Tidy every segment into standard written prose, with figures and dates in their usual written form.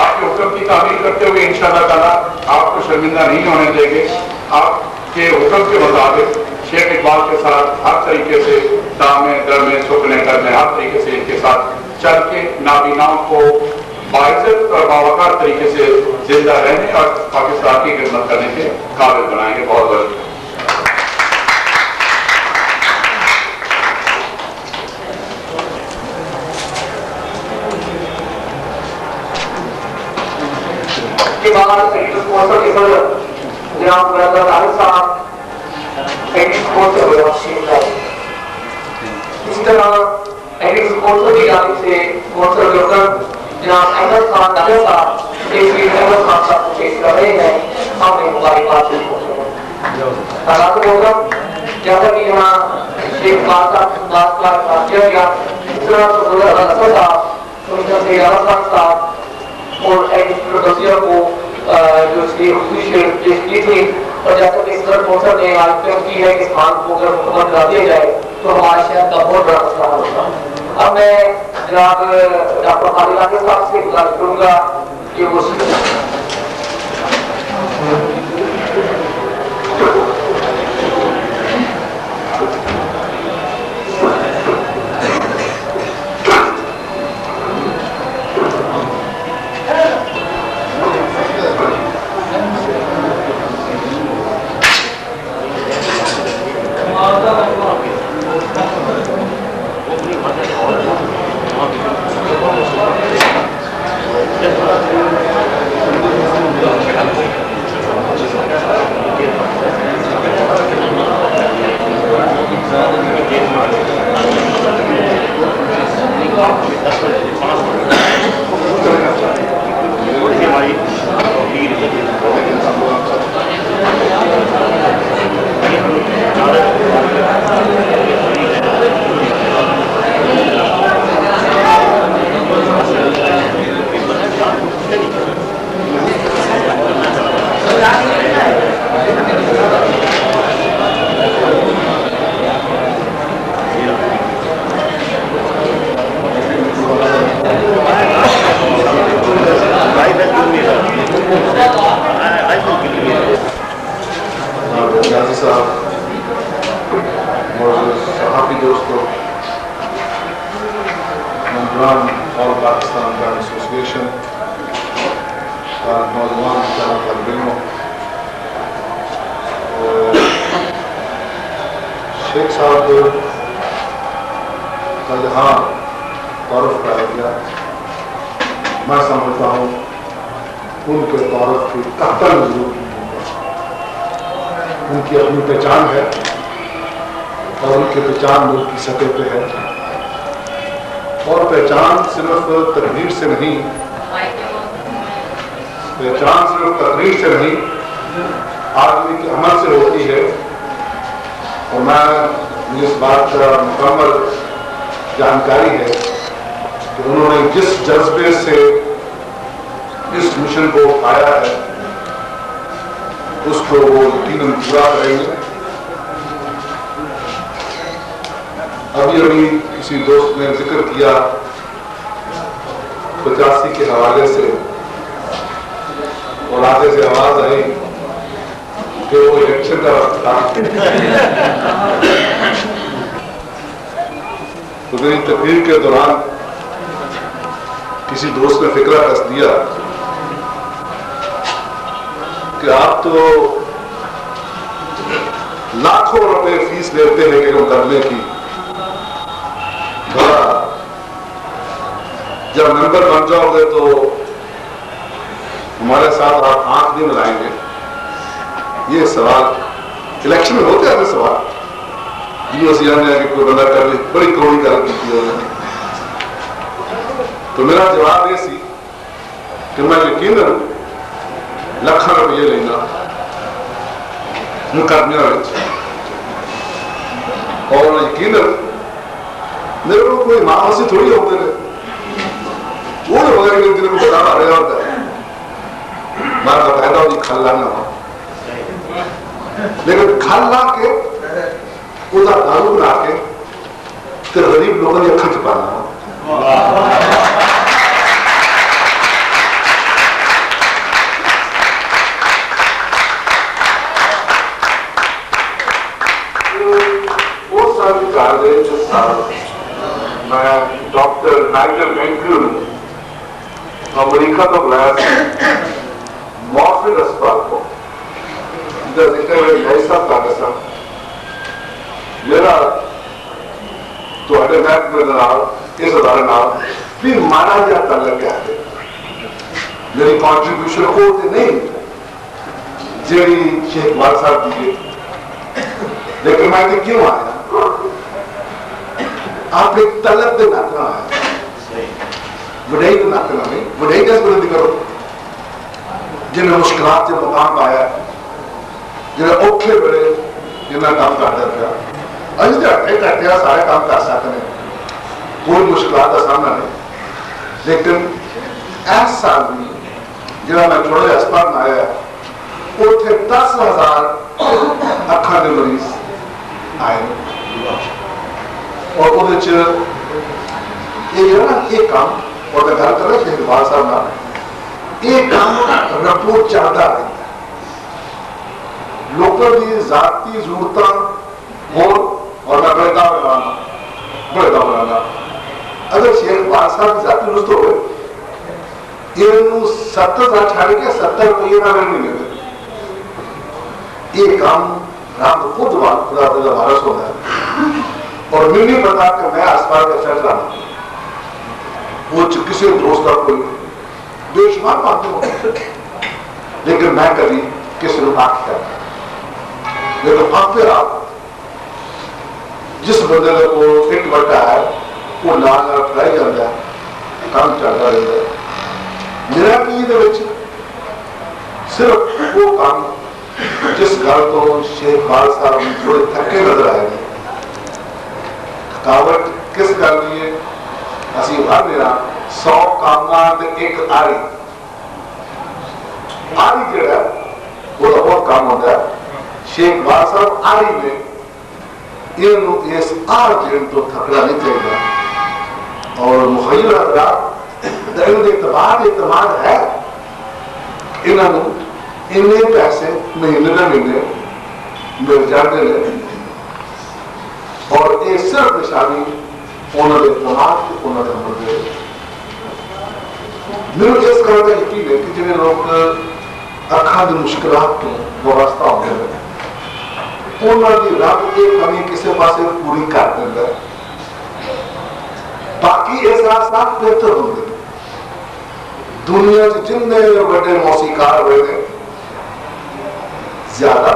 आपके हुक्म की तामील करते हुए इंशाअल्लाह ताला आपको शर्मिंदा नहीं होने देंगे। आपके हुक्म के मुताबिक शेख इकबाल के साथ हर तरीके से दामे दरमे सुखने करने हर तरीके से इनके साथ चल के नाबीनाओं को बाइज्जत और बावकार तरीके से जिंदा रहने और पाकिस्तान की खिदमत करने के काबिल बनाएंगे। बहुत बहुत के बाद स्पॉन्सर के सदर जनाब मुराद आरिफ साहब स्पॉन्सर इसी तरह स्पॉन्सर की जानिब से स्पॉन्सर होकर जनाब अहमद खान दादा साहब अहमद खान साहब को पेश कर रहे हैं। हमने मुबारकबाद जैसा कि यहाँ शेख बात का किया गया इस तरह साहब और एक को जो इसकी थी और जैसा कि इस स्पॉन्सर ने आयोजन की है कि स्थान को अगर मुकम्मल करा दिया जाए तो हमारे शहर का बहुत बड़ा मसला होगा। अब मैं जनाब डॉक्टर खालिद आकिब साहब से गुजारिश करूंगा कि वो शेख साहब का जहाँ तारुफ कराया गया, मैं समझता हूँ उनके तारुफ की कतल जरूर उनकी अपनी पहचान है और उनकी पहचान मुल्क की सतह पे है और पहचान सिर्फ तकरीर से नहीं, पहचान सिर्फ तकरीर से नहीं आदमी के अमल से होती है। और मुझे इस बात का मुकम्मल जानकारी है कि उन्होंने जिस जज्बे से इस मिशन को उठाया है उसको वो यकीनन पूरा करेंगे। अभी किसी दोस्त ने जिक्र किया 85 के हवाले से और आगे से आवाज आई कि वो इलेक्शन का वक्त था। तो मेरी तकरीर के दौरान किसी दोस्त ने फिक्रा कस दिया कि आप तो लाखों रुपए फीस लेते हैं कि मुकदमे की, जब मेंबर बन जाओगे तो हमारे साथ आप आंख नहीं मिलाएंगे। ये सवाल इलेक्शन में होते हैं सवाल यूनिवर्सिटी ने कोई बंदा कर बड़ी करोड़ी कर की उन्होंने। तो मेरा जवाब ये सी कि मैं यकीनन लाखों रुपये लेना मुकदमिया और यकीनन मेरे को कोई माहौल से थोड़ी होते रहे वो वगैरह जिन्हें को बता रहा होता है मैं बकायदा होगी खल्ला ना हो, लेकिन खल्ला के उसका दारू बना के तो गरीब लोगों ने अखा छुपाना नाइजर वेंक्यू ने अमेरिका तो बुलाया मौफिल अस्पताल को जिक्र भाई साहब ताकि साहब मेरा महकमे इस अदारे भी माड़ा जहा तलक गया है मेरी कॉन्ट्रीब्यूशन वो तो नहीं जी शेख इकबाल साहब दी लेकिन मैं तो क्यों आया आप एक तलब के नातना आया वडाई के नातना नहीं वडाई कैसे बुलंदी करो जिन्हें मुश्किलात से मुकाम पाया जिन्हें औखे बड़े जिन्हें काम करता पाया अज घटे घटे सारे काम कर सकते हैं कोई मुश्किलात का सामना नहीं लेकिन इस साल भी जो मैं थोड़े अस्पताल में आया उसे 10,000 अखा के मरीज आए और वो ये काम और मैं गल कर शेख इकबाल साहब ना ये काम रिपोर्ट चलता रहता है लोगों की जाती जरूरत और मैं बड़े दावा बनाना अगर शेख इकबाल साहब की जाती जरूरत हो 70,000 छाड़ के 70 रुपये ना नहीं मिलते ये काम राम खुद खुदा भारत होता है और मुझे नहीं पता कि मैं अस्पताल का चल रहा वो किसी दोस्त का कोई बेशुमार माध्यम हो लेकिन मैं कभी किसी को बात करता लेकिन अब फिर आप जिस बंदे को फिट बटा है वो लाल फैलाई जाता है काम चलता रहता है मेरा की सिर्फ वो काम जिस गल तो शेख इकबाल साहब थोड़े थके नजर आए थकावट किस गल की है असि हर मेरा 100 कामां एक आरी जो वो बहुत काम होता है शेख इकबाल साहब आरी में इस आर दिन तो थकना नहीं चाहिए और मुखैर एतमाद है इन्होंने इन्ने पैसे महीने के महीने मिल जाते हैं और ये सिर्फ निशानी उन्होंने एतमाद उन्होंने अमल मेरे इस गल का यकीन है कि जिन्हें लोग अखा की मुश्किलात तो वाबस्ता होते हैं उन्होंने रब ये कमी किसी पासे पूरी कर देता है बाकी एहसास बेहतर होंगे दुनिया के जिन्ने बड़े मौसीकार हुए हैं ज्यादा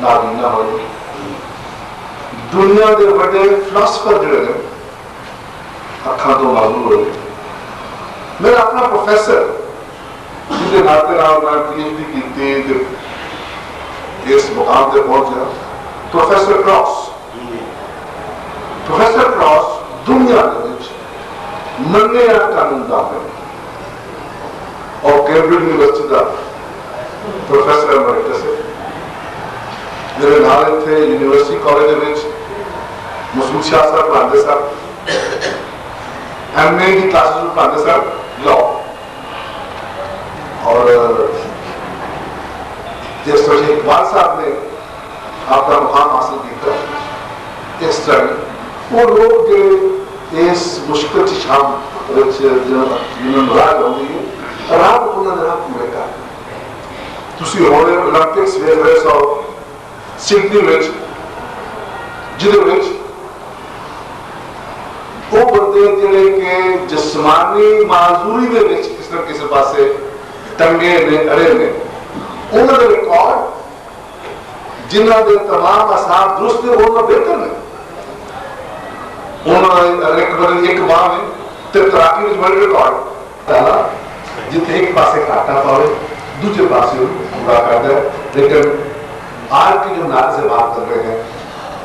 नाबीना हो दुनिया के बड़े फिलोसफर जोड़े ने अखा तो मालूम हो मेरा अपना प्रोफेसर जिसके नाते नाल मैं PhD की इस मुकाम से पहुंच गया प्रोफेसर क्रॉस दुनिया के मन्ने कानून दाखिल और कैम्ब्रिज यूनिवर्सिटी का प्रोफेसर एमरिटस है मेरे नाल थे यूनिवर्सिटी कॉलेज में मुस्लिम शाह साहब पढ़ाते साहब MA की क्लासेस में पढ़ाते साहब लॉ और जिस तरह से इकबाल साहब ने अपना मुकाम हासिल किया इस तरह वो लोग जो इस मुश्किल से शाम नाराज होंगे रात उन्होंने पूरे कर तुसी होने ओलंपिक्स वेस ऑफ सिडनी विच जिदे विच वो बंदे जिहड़े के जिस्मानी माजूरी दे विच किस तरह किसी पासे टंगे ने अड़े ने उन्होंने रिकॉर्ड जिन्हों के तमाम असाब दुरुस्त ने उन्होंने बेहतर ने उन्होंने एक बार में तैराकी में बड़े रिकॉर्ड डाला जिथे एक पासे घाटा पावे दूसरे पासे पूरा करता है लेकिन आज की जो नारे से बात कर रहे हैं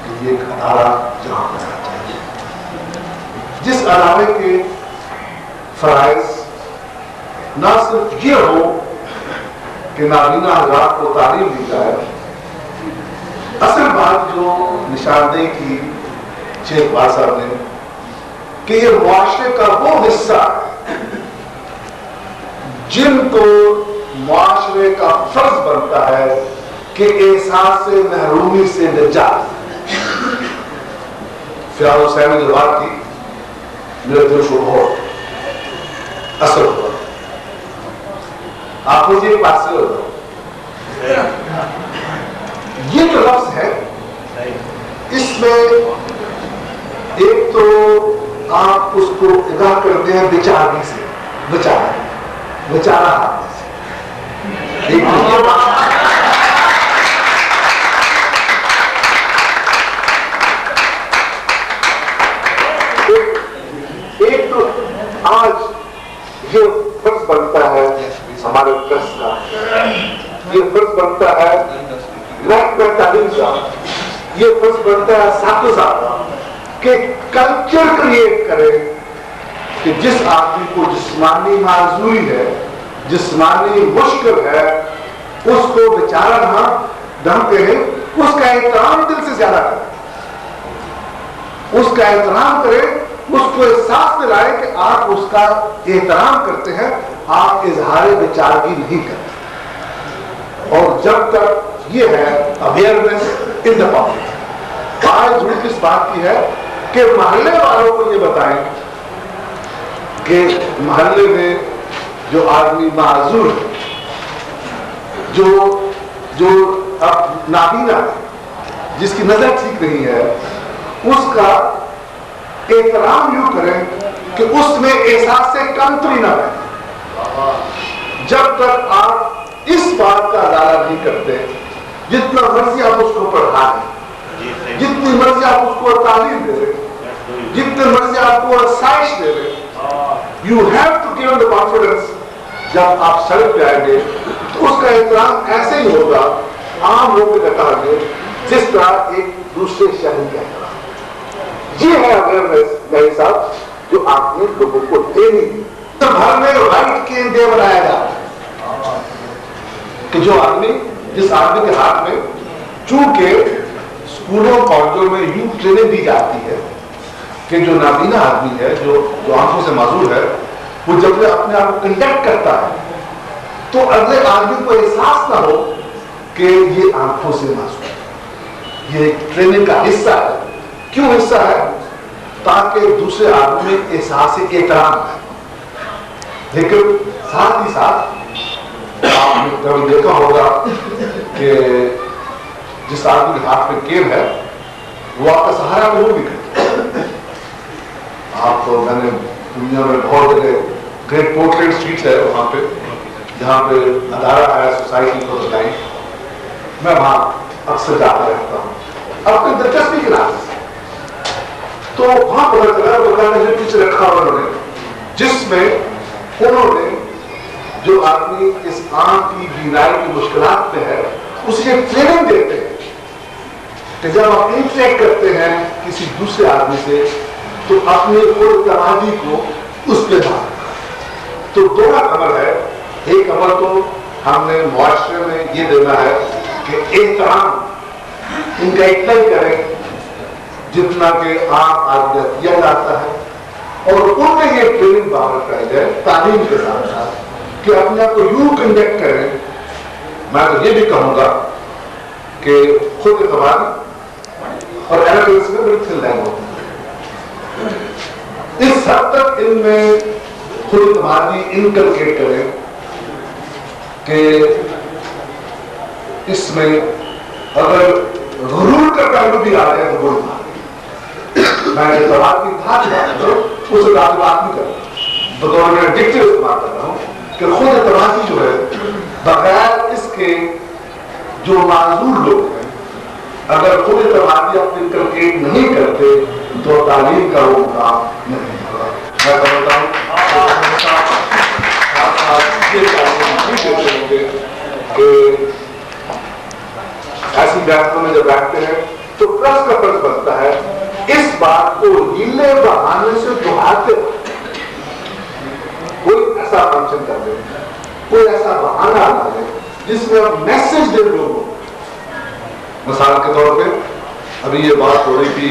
कि ये अदारा जहां होना चाहिए जिस अदारे के फराइज ना सिर्फ ये हो कि नाबीना हजरात को तालीम दी जाए असल बात जो निशानदेही की शेख इकबाल साहब ने कि ये मुआशरे का वो हिस्सा है जिनको मुआशरे का फर्ज बनता है कि एहसास से महरूमी से निजात फिराउन हुसैन ने जो बात की मेरे दिल को बहुत असर हुआ। आप मुझे पास से हो, ये जो लफ्ज है इसमें एक तो आप उसको इदा करते हैं विचारने से, विचारा हाथ से। एक तो आज ये फर्ज बनता है हमारे प्रेस का, ये फर्ज बनता है लाइफ में तालीम का, ये फर्ज बनता है साथों साथ कि कल्चर क्रिएट करें कि जिस आदमी को जिस्मानी माजूरी है, जिस्मानी मुश्किल है, उसको बेचारा ना दम कहे, उसका एहतराम दिल से ज्यादा करें, उसका एहतराम करें, उसको एहसास दिलाए कि आप उसका एहतराम करते हैं, आप इजहार बेचारगी नहीं करते। और जब तक ये है अवेयरनेस इन द पब्लिक, आज जरूरत इस बात की है कि मोहल्ले वालों को ये बताएं कि मोहल्ले में जो आदमी माजूर है, जो अब नाबीना है, जिसकी नजर ठीक नहीं है, उसका एहतराम यूं करें कि उसमें एहसास से कमतरी ना रहे। जब तक आप इस बात का अदाला नहीं करते, जितना मर्जी आप उसको पढ़ाएं, जितनी मर्जी आप उसको तालीम दे रहे, जितने मर्जी आपको आसाइश दे रहे, you have to give the confidence. जब आप सड़क पे आएंगे तो उसका एहतराम ऐसे ही होगा, आम लोग कहेंगे जिस तरह एक दूसरे शहर का एहतराम। ये है अवेयरनेस मेरे साथ जो आपने लोगों को देनी। तो घर में राइट के दे बनाया जाता कि जो आदमी, जिस आदमी के हाथ में, चूंकि स्कूलों कॉलेजों में यूं ट्रेनिंग दी जाती है कि जो नाबीना आदमी है, जो आंखों से माजूर है, वो जब वो अपने आप को कंडक्ट करता है तो अगले आदमी को एहसास ना हो कि ये आंखों से माजूर है। ये ट्रेनिंग का हिस्सा है। क्यों हिस्सा है? ताकि दूसरे आदमी में एहसास एहतराम है। लेकिन साथ ही साथ आपने कभी देखा होगा कि जिस आदमी के हाथ में केम है वो आपका सहारा को भी करता। आप तो मैंने दुनिया में बहुत जगह ग्रेट पोर्टलैंड स्ट्रीट है वहां पे, जहां पे अदारा है सोसाइटी फॉर द ब्लाइंड, मैं वहां अक्सर जाता रहता हूं अपनी दिलचस्पी के नाते। तो वहां पता चला दुकान ने पीछे रखा उन्होंने, जिसमें उन्होंने जो आदमी इस आंख की बीमारी की मुश्किलात में है उसे ट्रेनिंग देते हैं कि जब आप इंटरेक्ट करते हैं किसी दूसरे आदमी से तो अपने खुद तमादी को उस पर डाल। तो दो अमल है। एक अमल तो हमने मुआशरे में ये देना है कि एहतराम इनका इतना ही करें जितना कि आम आदमी किया जाता है, और उनमें ये ट्रेनिंग बाहर कराई जाए तालीम के साथ साथ कि अपने आप को यूं कंडक्ट करें। मैं तो ये भी कहूंगा कि खुद एतमादी और एनालिसिस में बड़ी थिन लाइन होती है। इस हद तक इनमें खुद एतमादी इनकलकेट करें कि इसमें अगर गुरूर का पहलू भी आ जाए तो गुरूर मैं एतमाद की बात उस बात नहीं कर रहा, बतौर मैं डिक्टिव इस्तेमाल कर रहा हूं कि खुद एतमादी जो है बगैर इसके जो माजूर लोग हैं, अगर खुद एतमादी अपनी इनकलकेट नहीं करते तो तालीम का वो काम नहीं होगा। मैं समझता हूँ कि ऐसी बैठकों में जब बैठते हैं तो प्रेस का फर्ज बनता है इस बात को हीले बहाने से दोहराते, कोई ऐसा फंक्शन कर दे, कोई ऐसा बहाना ला दे जिसमें आप मैसेज दे लोगों को। मिसाल के तौर पे अभी ये बात हो रही थी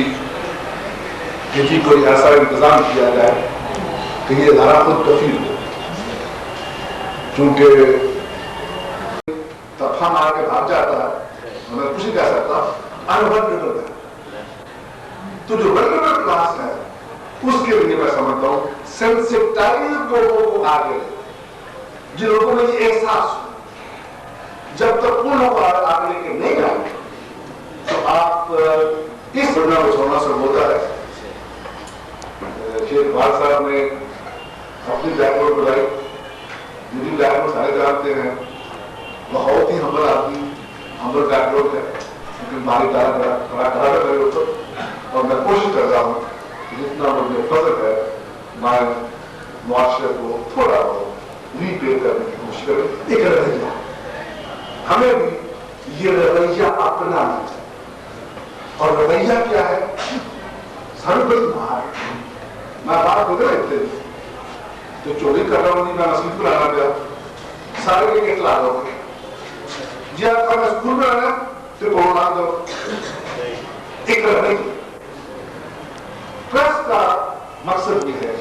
कि जी कोई ऐसा इंतजाम किया जाए कि ये इदारा खुद कफील हो, क्योंकि तफा मार के भाग जाता है, मैं कुछ नहीं कह सकता, अनवल्नरेबल है। तो जो वल्नरेबल क्लास है उसके लिए मैं समझता हूं सेंसिटाइज लोगों को आगे, जिन लोगों में ये एहसास हो, जब तक वो लोग आगे लेके नहीं आए तो आप इस घटना को छोड़ना शुरू होता है। शेख इकबाल साहब ने अपनी बैकग्राउंड बताई, मेरी बैकग्राउंड सारे जानते हैं, बहुत ही हम्बल आदमी, हम्बल बैकग्राउंड है, लेकिन बारी करा मेरे ऊपर, और मैं कोशिश कर रहा हूँ जितना मुझे पसंद है मैं मुआशरे को थोड़ा रीपेयर करने की कोशिश करें। एक रवैया, हमें भी ये रवैया अपनाना चाहिए। और रवैया क्या है? सर्वबड़ी मार, मैं बात हो गया इतने तो चोरी कर रहा हूँ, मैं मस्जिद को लाना गया, सारे विकेट ला रहा हूँ जी, आपका मैं स्कूल में आना तो कोरोना दो। एक रवैया, प्रेस का मकसद ये है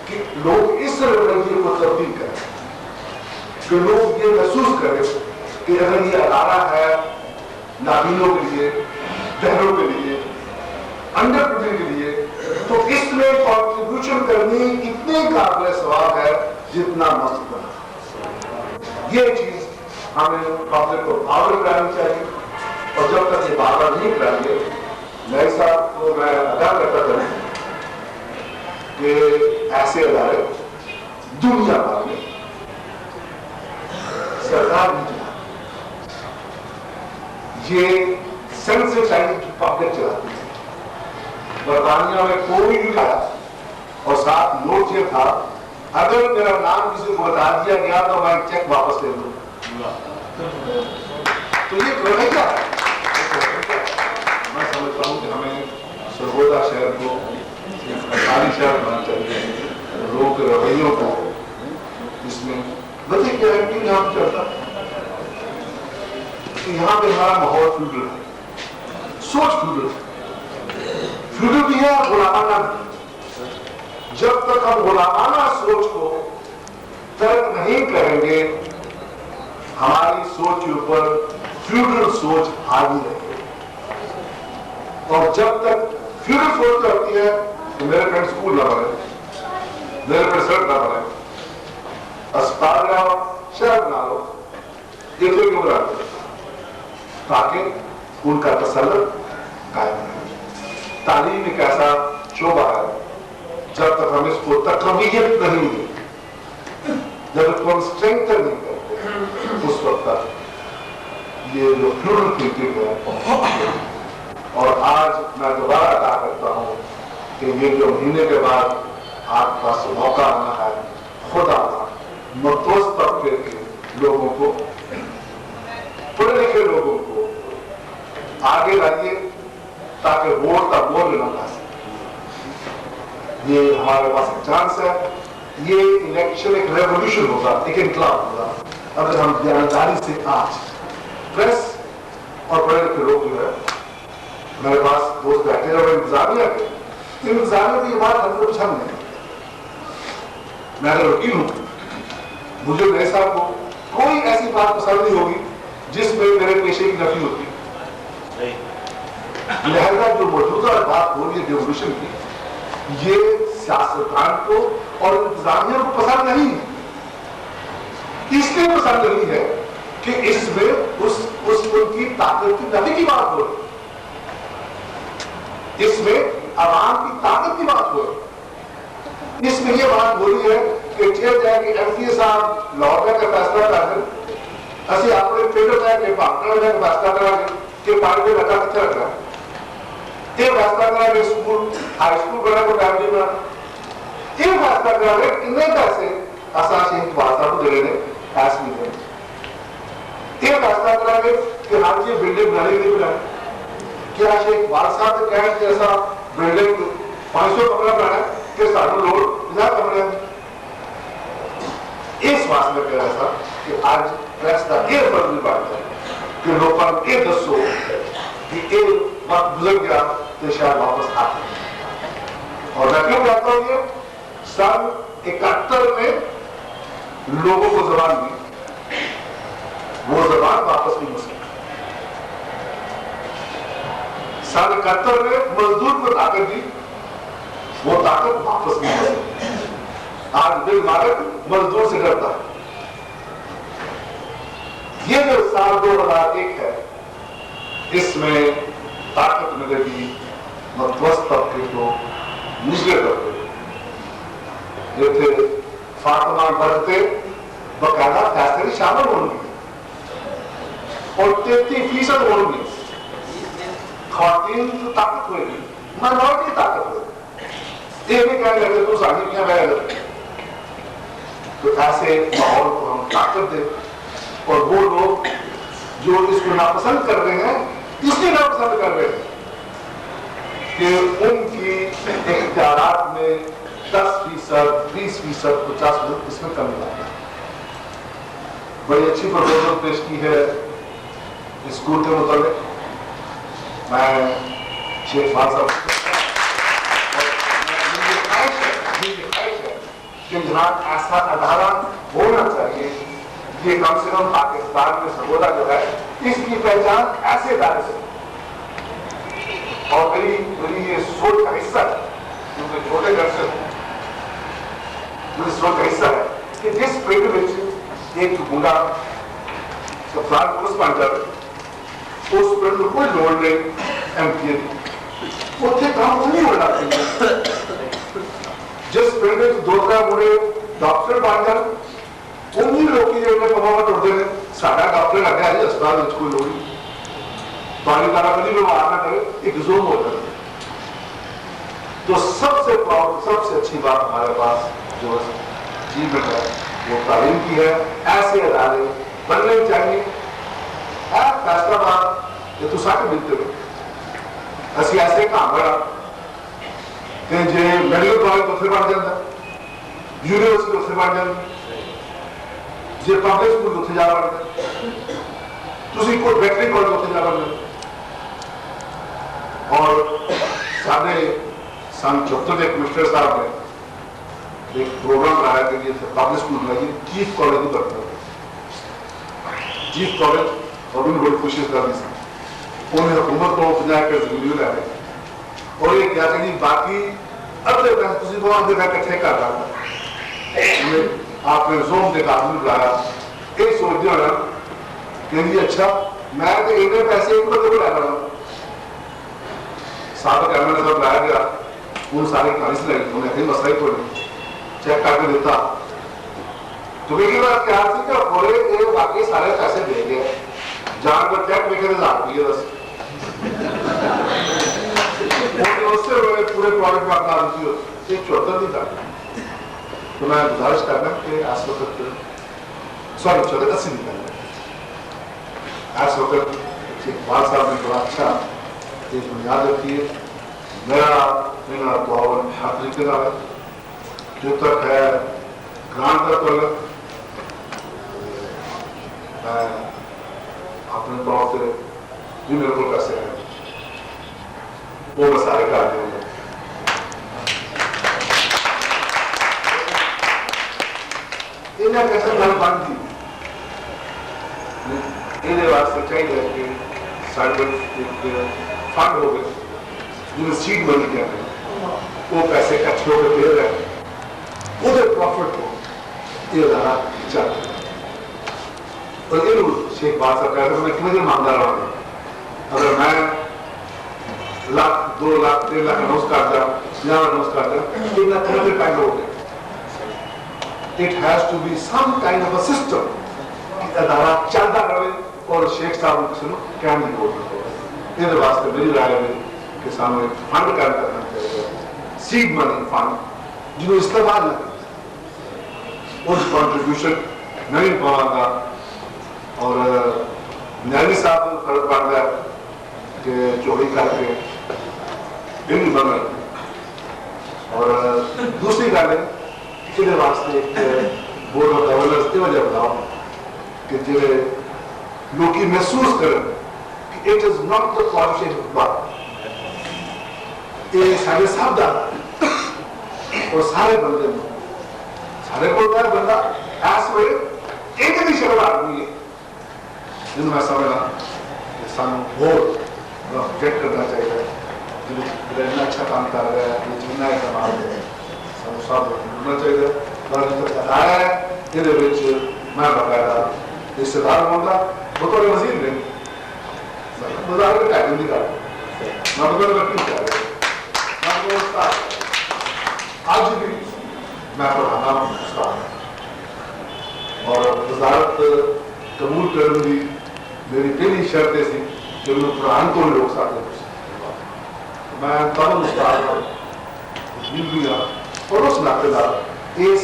कि लोग इस रवैये को तब्दील करें, कि लोग ये महसूस करें कि अगर ये अदारा है नाबीनों के लिए, बहनों के लिए, अंडर प्रिविलेज के लिए, तो इसमें कॉन्ट्रीब्यूशन करनी इतनी काबिल सवाब है जितना मस्त बना। ये चीज हमें पब्लिक को बावर करानी चाहिए, और जब तक ये बावर नहीं कराएंगे, नए साहब को मैं अदा करता करूँ कि ऐसे अदारे दुनिया भर में सरकार नहीं चला, ये सेंसिटाइज्ड पब्लिक चलाती है। बरतानिया में कोई भी आया और साथ नोट ये था, अगर मेरा नाम किसी को बता दिया गया तो मैं चेक वापस ले लूं। तो ये रवैया है। मैं समझता हूं कि हमें सरगोदा शहर को खाली शहर बनाना चाहिए, लोग के रवैयों को इसमें बच्चे क्या है कि यहाँ चलता, यहाँ पे हमारा माहौल फ्यूडल है, सोच फ्यूडल भी है, गुलामाना भी। जब तक हम गुलामाना सोच को तर्क नहीं करेंगे, हमारी सोच के ऊपर फ्यूडल सोच हावी रहेगी। और जब तक फ्यूडल सोच करती है तो मेरे फ्रेंड स्कूल ना बने, मेरे फ्रेंड सड़क ना बने, अस्पताल ना हो, शहर बना लो, ये तो क्यों बना, ताकि उनका तसल्लुत कायम रहे। तालीम एक ऐसा शोबा है, जब तक हम इसको तकवीयत नहीं दें, जब इसको हम स्ट्रेंथन नहीं करते, उस वक्त तक ये जो फ्यूडल थिंकिंग है। और आज मैं दोबारा अदा करता हूँ कि ये जो महीने के बाद आपके पास मौका आना है, खुदा मतोस तबके के लोगों को, पढ़े लिखे लोगों को आगे लाइए ताकि वोट का बोझ न ला सके। ये हमारे पास एक चांस है। ये इलेक्शन एक रेवोल्यूशन होगा, एक इनकलाब होगा, अगर हम ईमानदारी से आज प्रेस और पढ़े लिखे लोग जो है, मेरे पास दोस्त बैठे हैं इंतजामिया के, इंतजामिया की बात हमको पसंद नहीं। मैं अगर वकील हूं, मुझे नए साहब को कोई ऐसी बात पसंद नहीं होगी जिसमें मेरे पेशे की नफी होती। लिहाजा जो मौजूदा बात हो रही है रेवोल्यूशन की, ये सियासतदान को और इंतजामिया को पसंद नहीं है। इसलिए पसंद नहीं है कि इसमें उनकी ताकत की नफी की बात हो रही, इसमें आवाम की ताकत की बात हो रही, इसमें यह बात हो रही है कि जाएगी एमपी साहब लाहौर का फैसला कर दें, असं अपने पिंड के भागण का फैसला करा कि पानी में लगा कितने रखना, ये फैसला करा कि स्कूल हाई स्कूल बना को टाइम नहीं बना, ये फैसला करा कि कितने पैसे असा शेख इकबाल साहब को देने पास नहीं करें, ये फैसला करा कि हाँ जी बिल्डिंग बनाने नहीं बनाए, क्या शेख इकबाल साहब ने कहा कि ऐसा बिल्डिंग 500 कमरा बनाना कि सानू लोग 50 कमरे, इस वास्ते में कह रहा था कि आज प्रेस का ये फर्ज भी बात है कि लोगों को ये दसो कि ये वक्त गुजर गया तो शायद वापस आते। और मैं क्यों कहता हूं ये, सन 71 में लोगों को जबान दी, वो जबान वापस नहीं हो सकती। सन 71 में मजदूर को ताकत दी, वो ताकत वापस नहीं आ सकती। आज दिल मालिक मजदूर से डरता है। ये जो साल 2001 है, इसमें ताकत मिलेगी मध्यस्थ तबके को, निचले तबके जो थे फातिमा बढ़ते बकायदा फैसले शामिल होंगे और 33% होंगे खातिन की ताकत होगी, माइनॉरिटी ताकत होगी। ये भी क्या कहते तो साझी क्या बह तो ऐसे माहौल को हम ताकत दें और वो लोग जो इसको नापसंद कर रहे हैं, इसलिए नापसंद कर रहे हैं कि उनकी इख्तियारात में 10%, 20%, 50% इसमें कमी आ है। बड़ी अच्छी प्रपोजल पेश की है स्कूल के मुताबिक। मैं शेख फाज साहब कि जहां ऐसा अदारा होना चाहिए, ये कम से कम पाकिस्तान में सबोला जो है इसकी पहचान ऐसे इदारे से, और मेरी ये सोच का हिस्सा है, क्योंकि छोटे घर से मेरी सोच का हिस्सा है कि जिस पिंड में एक गुंडा सफार पुरुष बन जाए उस पिंड को कोई लोड़ नहीं एमपी उत्थे काम नहीं होना चाहिए। जिस पिंड में दो मुड़े डॉक्टर बन जाए उन्हीं लोग की प्रभाव उठते हैं, साडा डॉक्टर लगे है अस्पताल में कोई लोड़ नहीं, पानी का कभी व्यवहार ना करे, एक जोम हो जाए। तो सबसे अच्छी बात हमारे पास जो अचीवमेंट है वो तालीम की है। ऐसे अदारे बनने चाहिए। फैसलाबाद ये तो सारे मिलते हुए असं ऐसे काम बड़ा कि जे मेडिकल कॉलेज उत्थे बन जाता, यूनिवर्सिटी उत्थे बन जाती, जे पब्लिक स्कूल उत्थे जा बनते, तुसी कोई वैटरी कॉलेज उत्थे जा बनते। और साढ़े सन 74 के कमिश्नर साहब ने एक प्रोग्राम बनाया कि पब्लिक स्कूल बनाइए, चीफ कॉलेज ही करते हैं, चीफ कॉलेज, और उन्होंने बड़ी कोशिश कर दी। उन्हें हुकूमत को 50 एकड़ जमीन लै और ये क्या कि बाकी अगले पैसे बहुत जगह इकट्ठे कर रहा था। आपने जोम के कानून बुलाया, ये सोचते होना कि अच्छा मैं तो इतने पैसे एक बंदे को लै रहा हूँ। साबिक एमएलए साहब लाया गया, उन सारी कहानी से लगी, उन्हें कहीं मसला ही कोई नहीं, चेक करके देता। तो मेरी बात क्या थी कि पूरे बाकी सारे पैसे दे गए, जान पर चेक लिखे ₹1000 बस उससे पूरे प्रोडक्ट में अपना रुचि एक 74 नहीं था। तो मैं गुजारिश करना कि आज वक्त सॉरी 80 नहीं करना, आज वक्त इकबाल साहब ने बड़ा अच्छा एक बुनियाद रखी है। मेरा तावन हर तरीके का है, जो तक है ग्रांट का तो मैं अपने तौर से भी मेरे को कैसे है वो मैं सारे कर दूंगा। इन्हें कैसे घर बन दी इन्हें वास्ते चाहिए कि सारे फंड हो गए जिन्हें सीड मनी कहते हैं, वो पैसे इकट्ठे होकर दे रहे हैं, उधर प्रॉफिट को ये अदारा चाहते हैं। और ये शेख बात साहब कहते हैं मैं कितने दिन मांगता रहा हूँ, अगर मैं लाख 2 लाख 3 लाख अनाउंस कर दिया, 50 अनाउंस कर दिया, इतना थोड़ा टाइम हो गया। It has to be some kind of a system, अदारा चलता रहे और शेख साहब किसी को क्या नहीं बोलना होगा। ये वास्ते मेरी राय है कि सामने फंड करना चाहिए, सीड मनी फंड जिन्होंने इस्तेमाल न उस कॉन्ट्रीब्यूशन नहीं पाऊंगा। और न्यायाधीश साहब को फर्क पड़ रहा है कि चोरी करके बिल बन रहे। और दूसरी गल है कि वास्ते बोर्ड ऑफ गवर्नर्स की वजह बताओ कि जो लोग महसूस करें कि it is not the corporation बात, ये सारे सब दादा और सारे बंदे सारे को बंदा ऐस वे एक भी शर्म आदमी है जिन्हें मैं समझना सानू होर प्रोजेक्ट करना चाहिए जिन्ना अच्छा काम कर रहा है जिन्ना इस्तेमाल है सब होना चाहिए पर जो बताया है ये मैं बकायदा रिश्तेदार होगा बतौर वजीर ने बाजार में टाइम नहीं कर मैं बतौर वकील कर रहा हूँ आज भी मैं पढ़ाना उस्ताद और वजारत कबूल करूंगी मेरी पहली शर्त ऐसी कि मैं कुरान को लोग साथ मैं तब उस्ताद दुनिया और उस नातेदार इस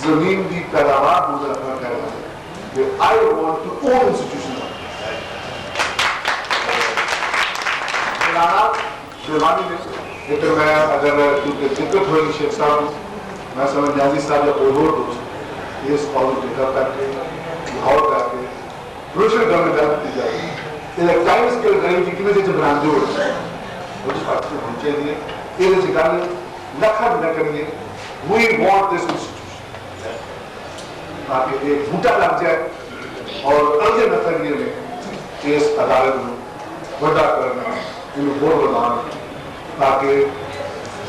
जमीन की पैदावार मुझे अपना कहना है कि I want to own institution लेकिन मैं अगर दिक्कत होगी शेख साहब मैं समझ न्याजी साहब या कोई और दोस्त इस कॉलेज डेटा करके लाहौर करके रोशन गवर्नमेंट दी जाएगी ये टाइम स्केल रहेगी कि जब बनाते हो वो जिस बात से होनी चाहिए ये गल लखन न करिए वी वांट दिस इंस्टीट्यूशन ताकि एक बूटा लग जाए और अर्ज न करिए में इस अदालत को बड़ा करना इन बोर बनाना ताकि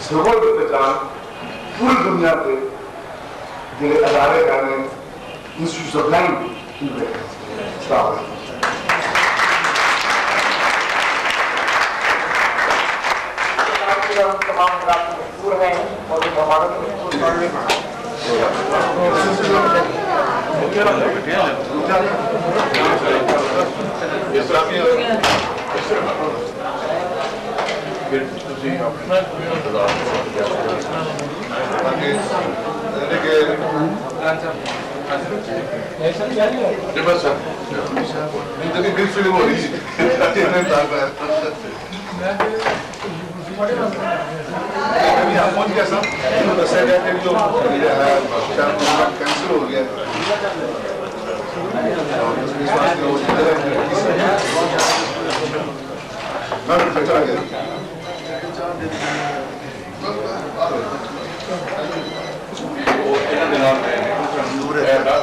सिविल की पहचान पूरी दुनिया के जिले अदारे करने इंस्टीट्यूट ऑफ लाइन तमाम मशहूर हैं और कैंसिल हो गया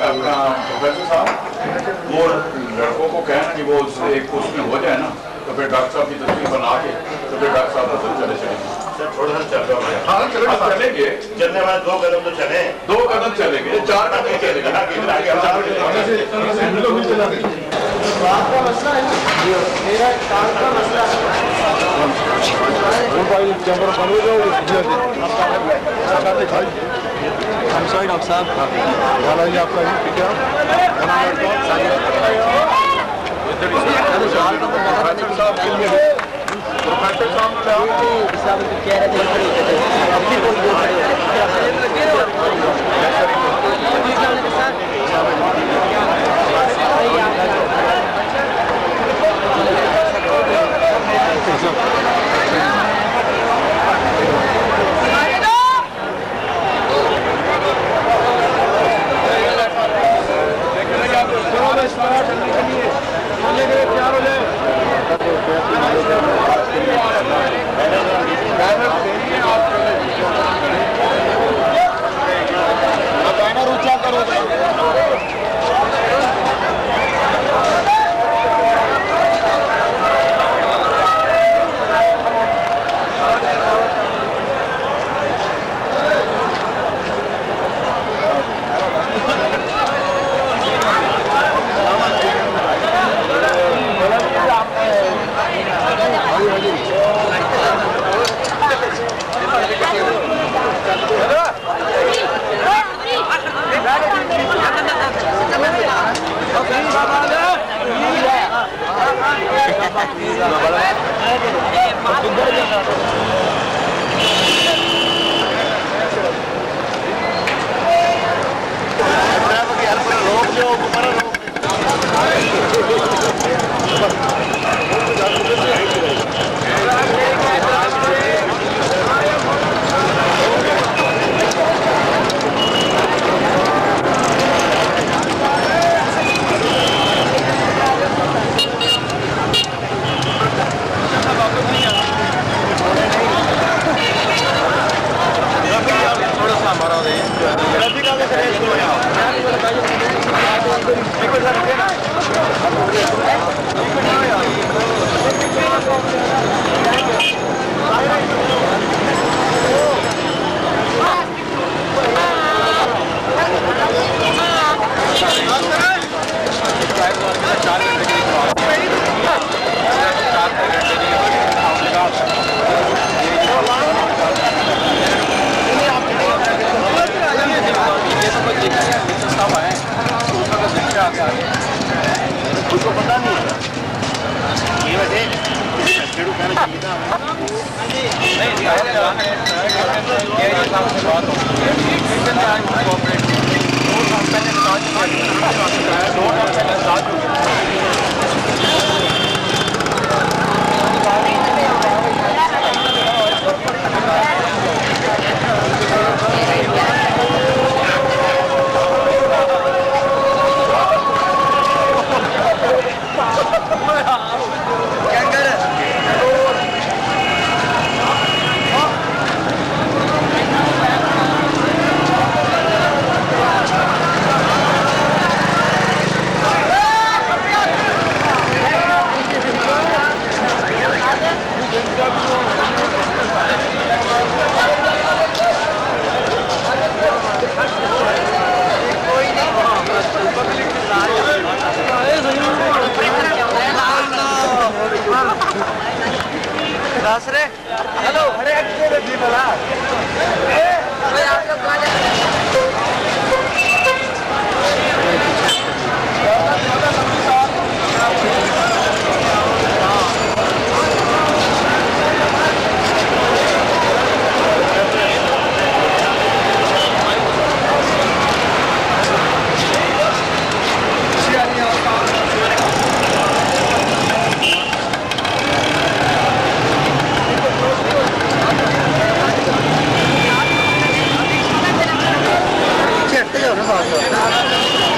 अपना प्रोफेसर साहब वो लड़कों को कहना कि वो एक पोस्ट में हो जाए ना तो फिर डॉक्टर साहब की तस्वीर बना के तो फिर डॉक्टर साहब तो चले चलेंगे थोड़ा सा चल रहा है हाँ चलेंगे चलने वाले 2 कदम तो चले 2 कदम चलेंगे 4 कदम चलेंगे बात का मसला है मेरा काम का मसला है डॉक्टर साहब हमारा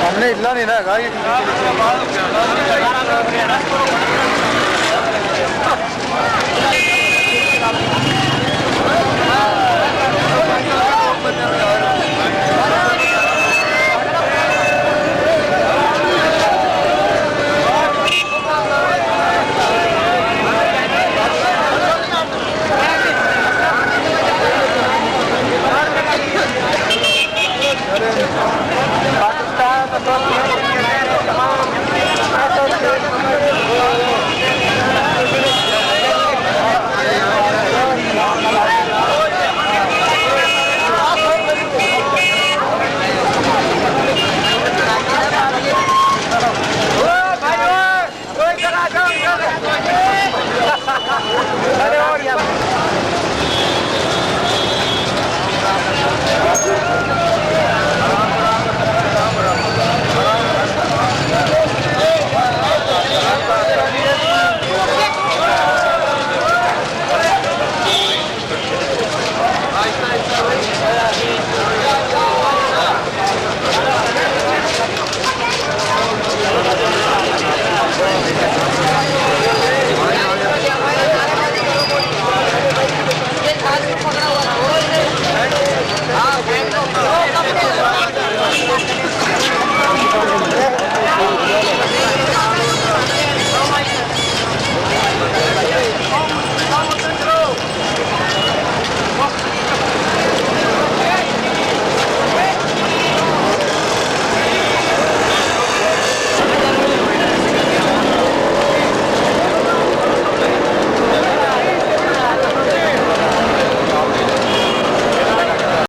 हमने इतना नहीं ना कहा